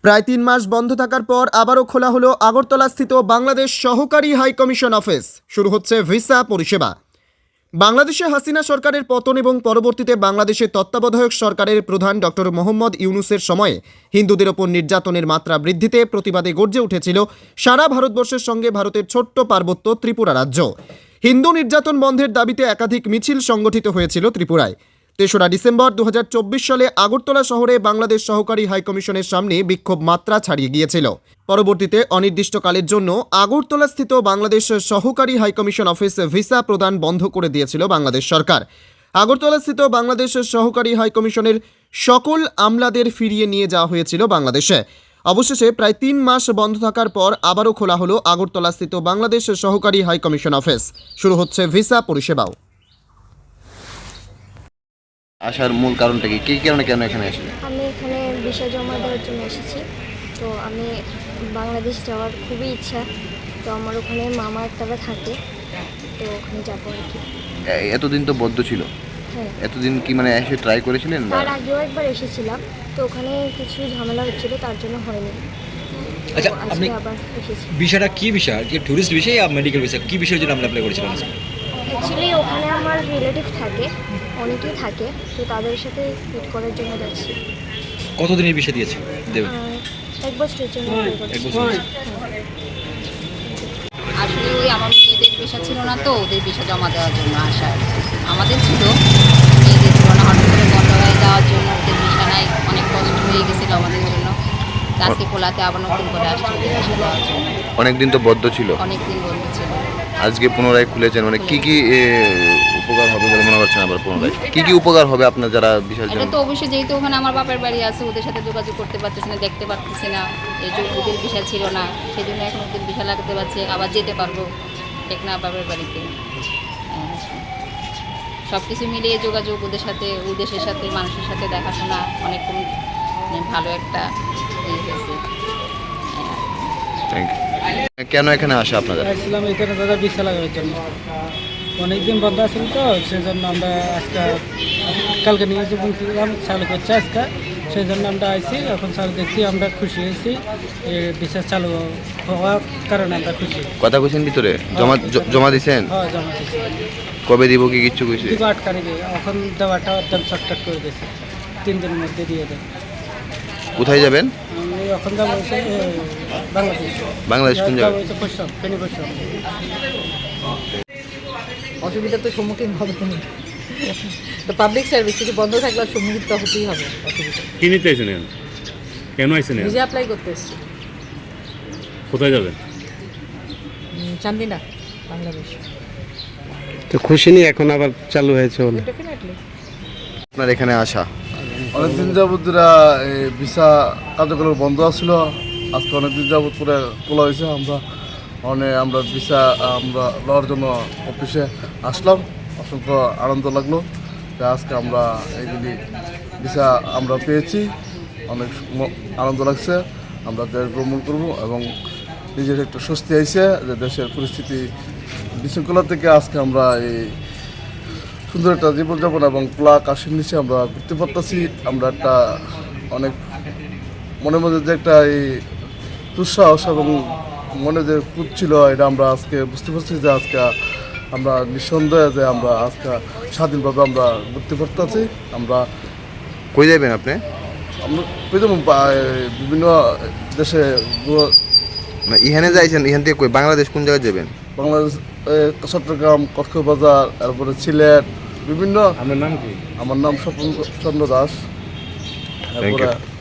প্রায় ৩ মাস বন্ধ থাকার পর আবারও খোলা হলো আগরতলাস্থিত বাংলাদেশ সহকারী হাইকমিশন অফিস। শুরু হচ্ছে ভিসা পরিষেবা। বাংলাদেশে হাসিনা সরকারের পতন এবং পরবর্তীতে বাংলাদেশের তত্ত্বাবধায়ক সরকারের প্রধান ডক্টর মোহাম্মদ ইউনূসের সময়ে হিন্দুদের ওপর নির্যাতনের মাত্রা বৃদ্ধিতে প্রতিবাদে গর্জে উঠেছিল সারা ভারতবর্ষের সঙ্গে ভারতের ছোট্ট পার্বত্য ত্রিপুরা রাজ্য। হিন্দু নির্যাতন বন্ধের দাবিতে একাধিক মিছিল সংগঠিত হয়েছিল ত্রিপুরায়। ৩রা ডিসেম্বর ২০২৪ সালে আগরতলা শহরে বাংলাদেশ সহকারী হাইকমিশনের সামনে বিক্ষোভ মাত্রা ছাড়িয়ে গিয়েছিল। পরবর্তীতে অনির্দিষ্টকালের জন্য আগরতলাস্থিত বাংলাদেশ সহকারী হাইকমিশন অফিস ভিসা প্রদান বন্ধ করে দিয়েছিল বাংলাদেশ সরকার। আগরতলাস্থিত বাংলাদেশ সহকারী হাইকমিশনের সকল আমলাদের ফিরিয়ে নিয়ে যাওয়া হয়েছিল বাংলাদেশে। অবশেষে প্রায় ৩ মাস বন্ধ থাকার পর আবারও খোলা হলো আগরতলাস্থিত বাংলাদেশ সহকারী হাইকমিশন অফিস। শুরু হচ্ছে ভিসা পরিষেবাও। আসার মূল কারণটা কি কারণে কেন এখানে এসেছেন? আমি এখানে ভিসা জমা দেওয়ার জন্য এসেছি। তো আমি বাংলাদেশ যাওয়ার খুবই ইচ্ছা। তো আমার ওখানে মামা একটারা থাকে, তো ওখানে যাবো আর কি। এতদিন তো বদ্ধ ছিল। হ্যাঁ, এতদিন কি মানে এসে ট্রাই করেছিলেন? তার আগেও একবার এসেছিলাম, তো ওখানে কিছু ঝামেলা হচ্ছিল, তার জন্য হয়নি। আচ্ছা, তো আপনি আজকে আবার এসেছি। ভিসাটা কি ভিসা? কি টুরিস্ট ভিসা বা মেডিকেল ভিসা? কি ভিসার জন্য আপনি অ্যাপ্লাই করেছিলেন? অ্যাকচুয়ালি ওখানে আমার রিলেটিভ থাকে, অনেকেই থাকে, তো তাদের সাথে মিট করার জন্য যাচ্ছি। কতদিনের ভিসা দিয়েছে দেবে? 1 বছরের জন্য apply এক করছি। বছর। আসলে ওই আমার মেয়েদের পেশা ছিল না, তো ওদের পেশা জমা দেওয়ার জন্য আসা। আমাদের ছিল, মেয়েদের ছিল না। হঠাৎ করে বন্ধ হয়ে যাওয়ার জন্য ওদের পেশা নাই, অনেক কষ্ট হয়ে গেছিলো আমাদের জন্য। তো আজকে খোলাতে আবার নতুন করে আসছে ওদের পেশা দেওয়ার জন্য। অনেকদিন তো বদ্ধ ছিল, অনেকদিন বন্ধ ছিল। আজকে পুনরায় খুলেছেন। মানে কি উপকার হবে বলে মনে করছেন? আবার পুনরায় কি উপকার হবে আপনার যারা বিশাল এটা তো অবশ্যই, যেহেতু ওখানে আমার বাপের বাড়ি আছে, ওদের সাথে যোগাযোগ করতে পারতেছি না, দেখতে পারতেছি না। এই যে ওদের ভিসা ছিল না, সেই জন্য এখন ওদের ভিসা লাগতে পারছে, আবার যেতে পারবো টেকনা বাপের বাড়িতে। সব কিছু মিলিয়ে যোগাযোগ ওদের সাথে, ওদেশের সাথে, মানুষের সাথে দেখাশোনা অনেক ভালো একটা হয়েছে। Thank you. কেন এখানে আসা আপনাদের? আসছিলাম এখানে দাদা ভিসা লাগানোর জন্য। অনেকদিন বন্ধ আছিল, তো সেই জন্য আমরা আজকে কালকে নিয়ে যাবো চালু করছি আজকে, সেই জন্য আমরা আইছি। এখন চালু দেখছি, আমরা খুশি হয়েছি। ভিসা চালু হওয়ার কারণে আমরা খুশি। কথা কইছেন ভিতরে? জমা দিছেন? হ্যাঁ, জমা দিচ্ছি। কবে দিব কি কিচ্ছু কইছে? 8 তারিখে। এখন দেওয়াটা একদম শর্টকাট করে দিয়েছে, 3 দিনের মধ্যে দিয়ে দেয়। কোথায় যাবেন? আমি এখন যাবো হচ্ছে বাংলাদেশ। বাংলাদেশ কোন জায়গায়? ফেনী পশ্চিম। অসুবিধার তো সম্মুখীন হবে তুমি। তো পাবলিক সার্ভিস কিছু বন্ধ থাকলে সম্মুখীন তো হতেই হবে অসুবিধা। কি নিতে আইছেন এখানে? কেন আইছেন এখানে? ভিসা অ্যাপ্লাই করতে এসছি। কোথায় যাবেন? চান্দিনা, বাংলাদেশ। তো খুশি নি এখন আবার চালু হয়েছে বলে? ডেফিনেটলি। আপনার এখানে আসা অনেকদিন যাবত ভিসা কার্যকলাপ বন্ধ আছিল, আজকে অনেকদিন যাবত করে খোলা হয়েছে। আমরা ভিসা লওয়ার জন্য অফিসে আসলাম। অসংখ্য আনন্দ লাগলো যে আজকে আমরা এইগুলি ভিসা আমরা পেয়েছি। অনেক আনন্দ লাগছে। আমরা দেশ ভ্রমণ করবো এবং নিজের একটু স্বস্তি আইছে যে দেশের পরিস্থিতি বিশৃঙ্খলা থেকে আজকে আমরা এই সুন্দর একটা জীবনযাপন এবং খোলা আকাশের নিচে আমরা ঘুরতে পারতেছি। আমরা একটা অনেক মনের মধ্যে যে একটা এই দুঃসাহস এবং মনে যে খুঁত ছিল, এটা আমরা আজকে বুঝতে পারছি যে আজকে আমরা নিঃসন্দেহে যে আমরা আজকে স্বাধীনভাবে আমরা ঘুরতে পারতেছি। আমরা কই যাবেন আপনি? আমরা বিভিন্ন দেশে না ইহানে যাইছেন, ইহান থেকে কই বাংলাদেশ কোন জায়গায় যাবেন? বাংলাদেশ, চট্টগ্রাম, কক্সবাজার, তারপরে সিলেট, বিভিন্ন। আপনার নাম কি? আমার নাম স্বপন চন্দ্র দাস। Thank you.